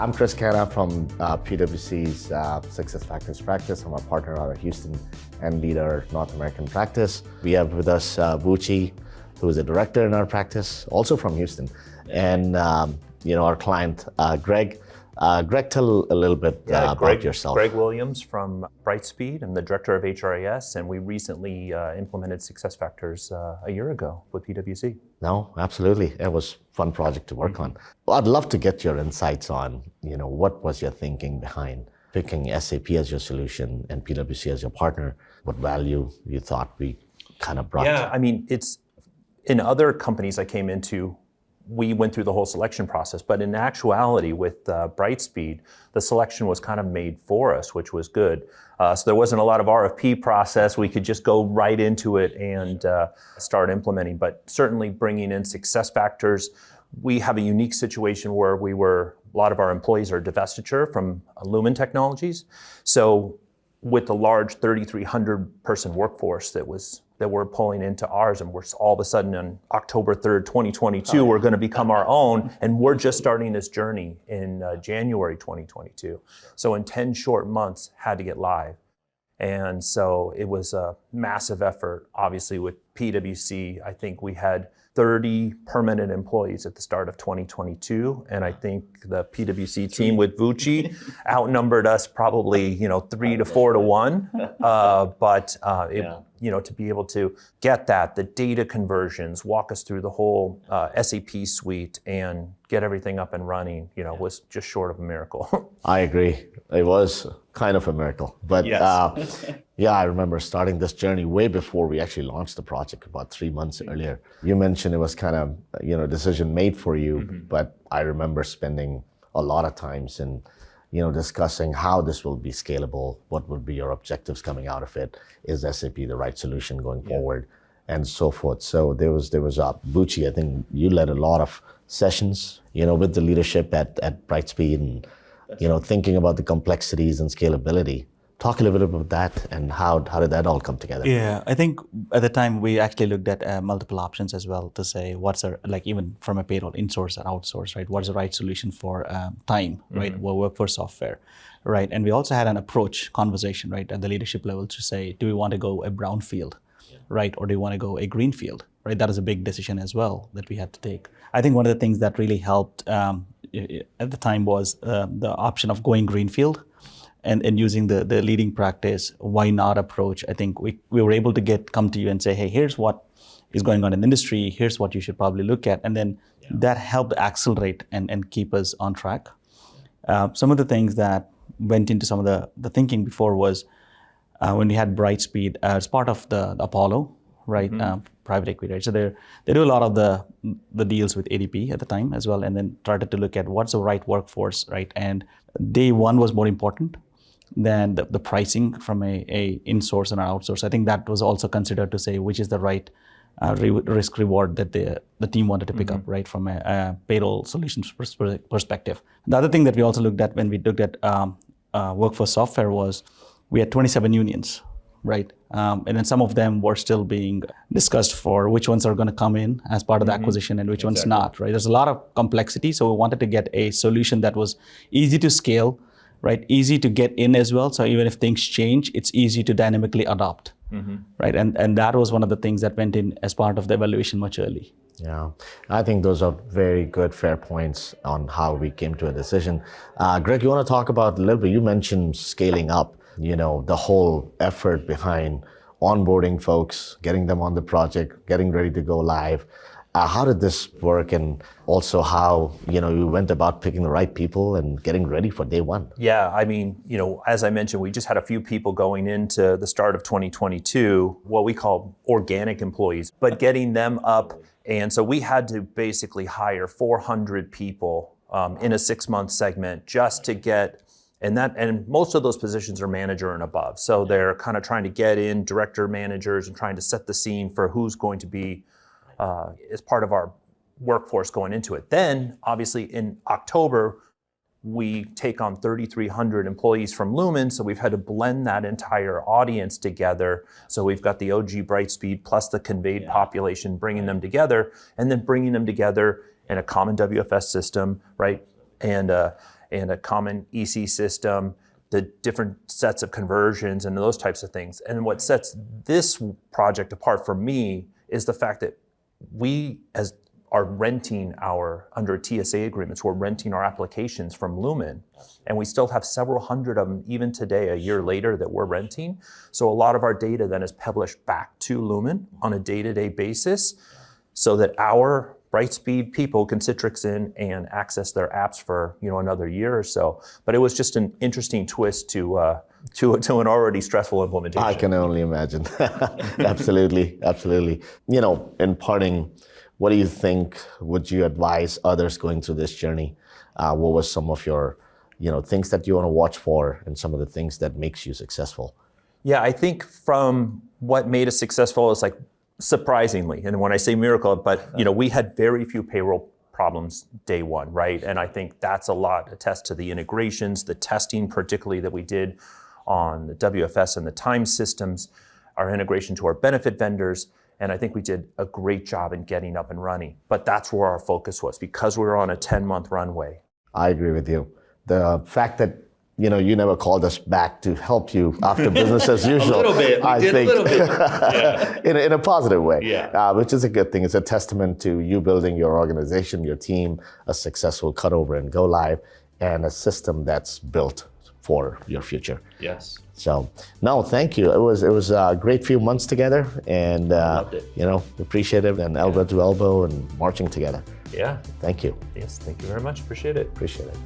I'm Chris Canna from PwC's Success Factors practice. I'm a partner out of Houston and lead our North American practice. We have with us PwC, who is a director in our practice, also from Houston, and our client, Greg. Greg, tell a little bit about yourself. Greg Williams from Brightspeed. I'm the director of HRIS, and we recently implemented SuccessFactors a year ago with PwC. No, absolutely. It was a fun project to work on. Well, I'd love to get your insights on, what was your thinking behind picking SAP as your solution and PwC as your partner? What value you thought we kind of brought? Yeah, I mean, it's in other companies I came into, we went through the whole selection process, but in actuality with Brightspeed, the selection was kind of made for us, which was good. So there wasn't a lot of RFP process. We could just go right into it and start implementing, but certainly bringing in SuccessFactors. We have a unique situation where a lot of our employees are divestiture from Lumen Technologies. So with the large 3,300 person workforce that we're pulling into ours, and we're all of a sudden on October 3rd, 2022, we're going to become our own, and we're just starting this journey in January 2022. So in 10 short months, had to get live. And so it was a massive effort. Obviously with PwC, I think we had 30 permanent employees at the start of 2022. And I think the PwC team with PwC outnumbered us probably, 3 to 4 to 1. To be able to get the data conversions, walk us through the whole SAP suite and get everything up and running, was just short of a miracle. I agree. It was kind of a miracle. But yes. I remember starting this journey way before we actually launched the project, about 3 months earlier. You mentioned it was kind of, a decision made for you, but I remember spending a lot of times in discussing how this will be scalable, what would be your objectives coming out of it, is SAP the right solution going forward, and so forth. So there was PwC, I think you led a lot of sessions, with the leadership at Brightspeed and, thinking about the complexities and scalability. Talk a little bit about that and how did that all come together? Yeah, I think at the time we actually looked at multiple options as well to say even from a payroll, in-source or outsource, right? What's the right solution for time, right? Or workforce software, right? And we also had an approach conversation, right, at the leadership level to say, do we want to go a brownfield, right? Or do we want to go a greenfield, right? That is a big decision as well that we had to take. I think one of the things that really helped at the time was the option of going greenfield. And using the leading practice, why not approach? I think we were able to come to you and say, hey, here's what is going on in the industry. Here's what you should probably look at. And then that helped accelerate and keep us on track. Some of the things that went into some of the thinking before was when we had Brightspeed as part of the Apollo, right? Private equity, right? So they do a lot of the deals with ADP at the time as well, and then started to look at what's the right workforce, right? And day one was more important than the pricing from a in-source and an outsource. I think that was also considered to say which is the right risk reward that the team wanted to pick up, right, from a payroll solutions perspective. The other thing that we also looked at when we looked at workforce software was we had 27 unions, right? And then some of them were still being discussed for which ones are going to come in as part of the acquisition and which ones not, right? There's a lot of complexity, so we wanted to get a solution that was easy to scale, right? Easy to get in as well, so even if things change, it's easy to dynamically adopt, right? And that was one of the things that went in as part of the evaluation much early. Yeah, I think those are very good, fair points on how we came to a decision. Greg, you want to talk about a little bit, you mentioned scaling up, the whole effort behind onboarding folks, getting them on the project, getting ready to go live. How did this work, and also how, you went about picking the right people and getting ready for day one? Yeah, I mean, as I mentioned, we just had a few people going into the start of 2022, what we call organic employees, but getting them up. And so we had to basically hire 400 people in a 6-month segment just to get, and most of those positions are manager and above. So they're kind of trying to get in director managers and trying to set the scene for who's going to be as part of our workforce going into it. Then, obviously, in October, we take on 3,300 employees from Lumen, so we've had to blend that entire audience together. So we've got the OG Brightspeed plus the conveyed population, bringing them together, and then bringing them together in a common WFS system, right? And and a common EC system, the different sets of conversions and those types of things. And what sets this project apart for me is the fact that we are renting under TSA agreements, we're renting our applications from Lumen. And we still have several hundred of them even today, a year later, that we're renting. So a lot of our data then is published back to Lumen on a day-to-day basis so that our Brightspeed people can Citrix in and access their apps for another year or so. But it was just an interesting twist to an already stressful implementation. I can only imagine. Absolutely, absolutely. In parting, what do you think would you advise others going through this journey? What was some of your things that you want to watch for and some of the things that makes you successful? Yeah, I think from what made us successful is surprisingly, and when I say miracle, but we had very few payroll problems day one, right? And I think that's a lot attest to the integrations, the testing particularly that we did on the WFS and the time systems, our integration to our benefit vendors, and I think we did a great job in getting up and running. But that's where our focus was because we were on a 10-month runway. I agree with you. The fact that you never called us back to help you after business as usual. A little bit. We did a little bit. Yeah. in a positive way, yeah. Which is a good thing. It's a testament to you building your organization, your team, a successful cutover and go live, and a system that's built for your future. Yes. So, no, thank you. It was a great few months together, and loved it. Appreciate it, and elbow to elbow and marching together. Yeah. Thank you. Yes, thank you very much. Appreciate it. Appreciate it.